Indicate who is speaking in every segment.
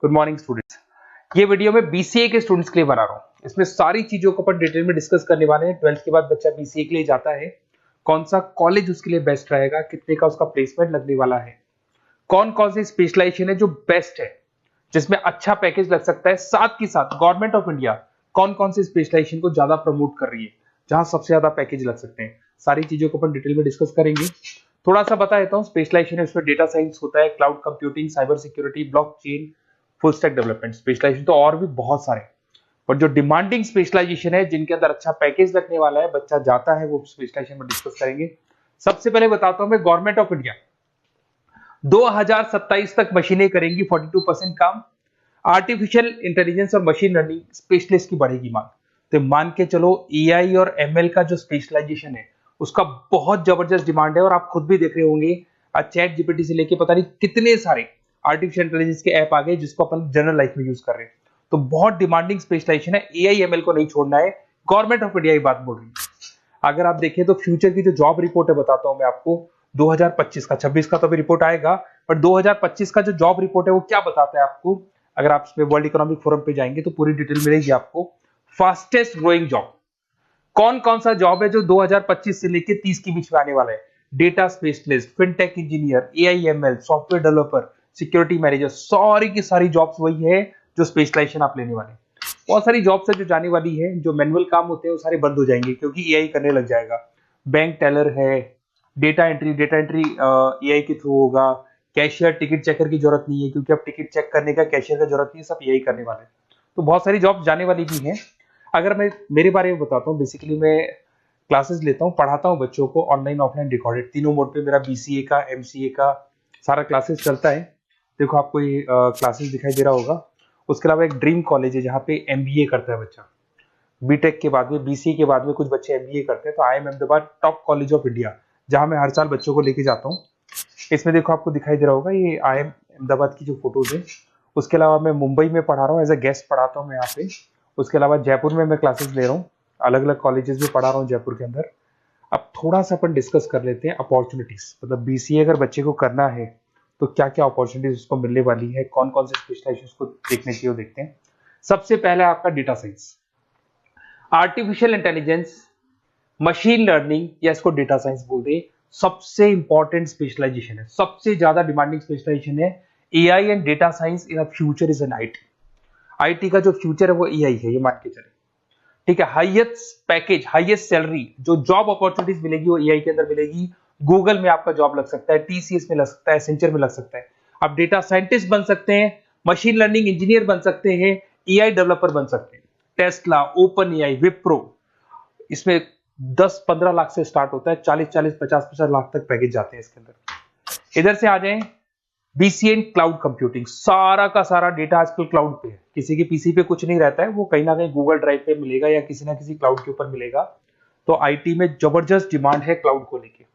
Speaker 1: Good morning students. ये video मैं BCA के स्टूडेंट्स के लिए बना रहा हूँ। इसमें सारी चीजों को अपन डिटेल में डिस्कस करने वाले हैं। 12th के बाद बच्चा बीसीए के लिए जाता है, कौन सा कॉलेज उसके लिए बेस्ट रहेगा, कितने का उसका प्लेसमेंट लगने वाला है, कौन कौन सी स्पेशलाइजेशन है जो बेस्ट है, जिसमें अच्छा पैकेज लग सकता है, साथ ही साथ गवर्नमेंट ऑफ इंडिया कौन कौन सी स्पेशलाइजेशन को ज्यादा प्रमोट कर रही है, जहां सबसे ज्यादा पैकेज लग सकते हैं। सारी चीजों को अपन डिटेल में डिस्कस करेंगे। थोड़ा सा बता देता हूँ, स्पेशलाइजेशन उसमें डेटा साइंस होता है, cloud computing, cyber security, blockchain, full stack development. Specialisation तो और भी बहुत सारे, पर जो डिमांडिंग स्पेशलाइजेशन है, जिनके अंदर अच्छा पैकेज लगने वाला है, बच्चा जाता है, वो स्पेशलाइजेशन में डिस्कस करेंगे। सबसे पहले बताता हूं मैं, गवर्नमेंट ऑफ इंडिया 2027 तक मशीनें करेंगी 42% काम। आर्टिफिशियल इंटेलिजेंस और मशीन लर्निंग स्पेशलिस्ट की बढ़ेगी मांग। तो मान के चलो एआई और एमएल का जो स्पेशलाइजेशन है उसका बहुत जबरदस्त डिमांड है। और आप खुद भी देख रहे होंगे, आज चैट जीपीटी से लेके पता नहीं कितने सारे आर्टिफिशियल इंटेलिजेंस के ऐप आ गए जिसको अपन जनरल लाइफ में यूज कर रहे हैं। तो बहुत डिमांडिंग स्पेशलाइजेशन है, एआई एमएल को नहीं छोड़ना है। गवर्नमेंट ऑफ इंडिया ये बात बोल रही है। अगर आप देखें तो फ्यूचर की जो जॉब रिपोर्ट है, बताता हूं मैं आपको 2025 का, 26 का तो अभी रिपोर्ट आएगा, पर 2025 का जो जॉब रिपोर्ट है वो क्या बताता है आपको। अगर आप इसमें वर्ल्ड इकोनॉमिक फोरम पे जाएंगे तो पूरी डिटेल मिलेगी आपको। फास्टेस्ट ग्रोइंग जॉब, कौन कौन सा जॉब है जो 2025 से लेके 30 के बीच में आने वाला है। Data specialist, fintech engineer, AIML, software developer, security manager, सारी की सारी जॉब्स वही है जो स्पेशलाइजेशन आप लेने वाले हैं। बहुत सारी जॉब्स है जो जाने वाली है, जो मैनुअल काम होते हैं वो सारे बंद हो जाएंगे क्योंकि एआई करने लग जाएगा। बैंक टेलर है, डेटा एंट्री एआई के थ्रू होगा। कैशियर, टिकट चेकर की जरूरत नहीं है क्योंकि अब टिकट चेक करने का कैशियर का जरूरत नहीं है, सब एआई करने वाले हैं। तो बहुत सारी जॉब जाने वाली भी हैं। अगर मैं मेरे बारे में बताता हूँ, बेसिकली मैं क्लासेस लेता हूँ, पढ़ाता हूँ बच्चों को, ऑनलाइन ऑफलाइन रिकॉर्डेड, तीनों मोड पे मेरा बीसीए का, एमसीए का सारा क्लासेस चलता है। देखो आपको ये क्लासेस दिखाई दे रहा होगा। उसके अलावा एक ड्रीम कॉलेज है जहाँ पे एमबीए करता है बच्चा। बीटेक के बाद में, बीसीए के बाद में कुछ बच्चे एमबीए करते हैं। तो IIM Ahmedabad top college of India, जहाँ मैं हर साल बच्चों को लेके जाता हूँ। इसमें देखो आपको दिखाई दे रहा होगा ये IIM अहमदाबाद की जो फोटोज है। उसके अलावा मैं मुंबई में पढ़ा रहा हूँ, एज अ गेस्ट पढ़ाता हूँ मैं यहाँ पे। उसके अलावा जयपुर में मैं क्लासेस ले रहा हूँ, अलग अलग कॉलेजेस में पढ़ा रहा हूँ जयपुर के अंदर। अब थोड़ा सा अपन डिस्कस कर लेते हैं अपॉर्चुनिटीज, मतलब बीसीए अगर बच्चे को करना है तो क्या क्या अपॉर्चुनिटीज उसको मिलने वाली है, कौन कौन से स्पेशलाइजेशन को देखने चाहिए वो देखते हैं। सबसे पहले आपका data science, artificial intelligence, machine learning, या इसको डेटा साइंस बोल दे, सबसे इंपॉर्टेंट स्पेशलाइजेशन है, सबसे ज्यादा डिमांडिंग स्पेशलाइजेशन है। AI and data science in future is an IT. IT का जो फ्यूचर है वो एआई है, ये मान के चले। ठीक है, हाईएस्ट पैकेज, हाईएस्ट सैलरी, जो जॉब अपॉर्चुनिटीज मिलेगी वो एआई के अंदर मिलेगी। गूगल में आपका जॉब लग सकता है, टीसीएस में लग सकता है, एसेंचर में लग सकता है। आप डेटा साइंटिस्ट बन सकते हैं, मशीन लर्निंग इंजीनियर बन सकते हैं, एआई डेवलपर बन सकते हैं। टेस्ला, ओपन एआई, विप्रो, इसमें 10-15 लाख से स्टार्ट होता है, 40-40, 50-50 लाख तक पैकेज जाते हैं इसके अंदर। इधर से आ जाएं, बीसीए इन क्लाउड कंप्यूटिंग, सारा का सारा डेटा आजकल क्लाउड पे है, किसी के पीसी पे कुछ नहीं रहता है, वो कहीं ना कहीं गूगल ड्राइव पे मिलेगा या किसी ना किसी क्लाउड के ऊपर मिलेगा। तो आईटी में जबरदस्त डिमांड है क्लाउड को लेके।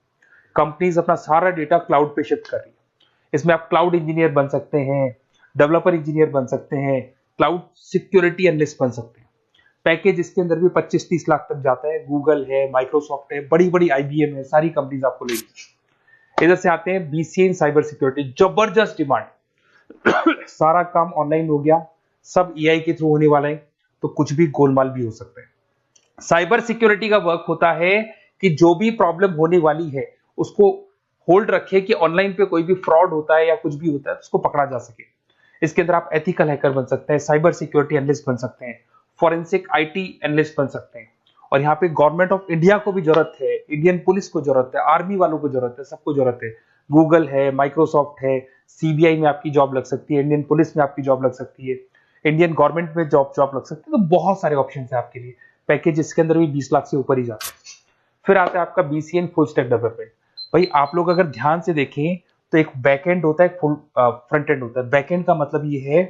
Speaker 1: कंपनीज अपना सारा डेटा क्लाउड पे शिफ्ट कर रही है। इसमें आप क्लाउड इंजीनियर बन सकते हैं, डेवलपर इंजीनियर बन सकते हैं, क्लाउड सिक्योरिटी एनालिस्ट बन सकते हैं। पैकेज इसके अंदर भी 25-30 लाख तक जाता है। गूगल है, माइक्रोसॉफ्ट है, बड़ी बड़ी आईबीएम है, सारी कंपनीज आपको लेगी। इधर से आते हैं बीसीए इन साइबर सिक्योरिटी, जबरदस्त डिमांड। सारा काम ऑनलाइन हो गया, सब एआई के थ्रू होने वाला है, तो कुछ भी गोलमाल भी हो सकता है। साइबर सिक्योरिटी का वर्क होता है कि जो भी प्रॉब्लम होने वाली है उसको होल्ड रखे कि ऑनलाइन पे कोई भी फ्रॉड होता है या कुछ भी होता है तो उसको पकड़ा जा सके। इसके अंदर आप एथिकल हैकर बन सकते हैं, साइबर सिक्योरिटी एनालिस्ट बन सकते हैं, फॉरेंसिक आईटी एनालिस्ट बन सकते हैं। और यहाँ पे गवर्नमेंट ऑफ इंडिया को भी जरूरत है, इंडियन पुलिस को जरूरत है, आर्मी वालों को जरूरत है, सबको जरूरत है। गूगल है, माइक्रोसॉफ्ट है, सीबीआई में आपकी जॉब लग सकती है, इंडियन पुलिस में आपकी जॉब लग सकती है, इंडियन गवर्नमेंट में जॉब लग सकती है। तो बहुत सारे ऑप्शन है आपके लिए। पैकेज इसके अंदर भी 20 लाख से ऊपर ही जाता है। फिर आता है आपका BCA in full stack development. भाई आप लोग अगर ध्यान से देखें तो एक बैक एंड होता है, एक फुल फ्रंट एंड होता है। बैक एंड का मतलब ये है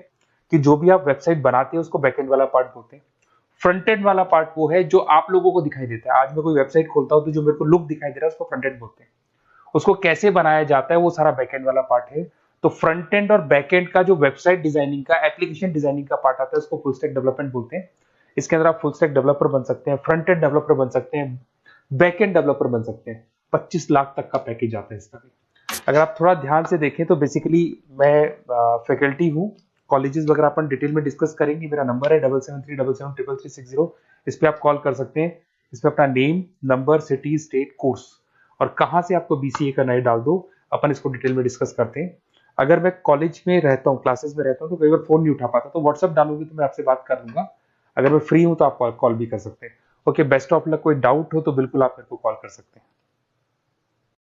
Speaker 1: कि जो भी आप वेबसाइट बनाते हैं उसको बैक एंड वाला पार्ट बोलते हैं। फ्रंट एंड वाला पार्ट वो है जो आप लोगों को दिखाई देता है। आज मैं कोई वेबसाइट खोलता हूं तो जो मेरे को लुक दिखाई दे रहा है उसको फ्रंट एंड बोलते हैं। उसको कैसे बनाया जाता है वो सारा बैक एंड वाला पार्ट है। तो फ्रंट एंड और बैक एंड का जो वेबसाइट डिजाइनिंग का, एप्लीकेशन डिजाइनिंग का पार्ट आता है उसको फुल स्टैक डेवलपमेंट बोलते हैं। इसके अंदर आप फुल स्टैक डेवलपर बन सकते हैं, फ्रंट एंड डेवलपर बन सकते हैं, बैक एंड डेवलपर बन सकते हैं। 25 लाख तक का पैकेज आता है इसका भी। अगर आप थोड़ा ध्यान से देखें तो बेसिकली मैं फैकल्टी हूँ कॉलेजेस वगैरह अपन डिटेल में डिस्कस करेंगे। मेरा नंबर है 7737773360, इस पे आप कॉल कर सकते हैं। इसमें अपना name, number, city, state, course और कहाँ से आपको बीसीए करना है डाल दो, अपन इसको डिटेल में डिस्कस करते हैं। अगर मैं कॉलेज में रहता हूँ, क्लासेस में रहता हूँ, तो कई बार फोन नहीं उठा पाता, तो व्हाट्सअप डालोगे तो मैं आपसे बात कर लूंगा। अगर मैं फ्री हूँ तो आप कॉल भी कर सकते हैं। Okay, best of luck. कोई डाउट हो तो बिल्कुल आप मेरे को कॉल कर सकते हैं।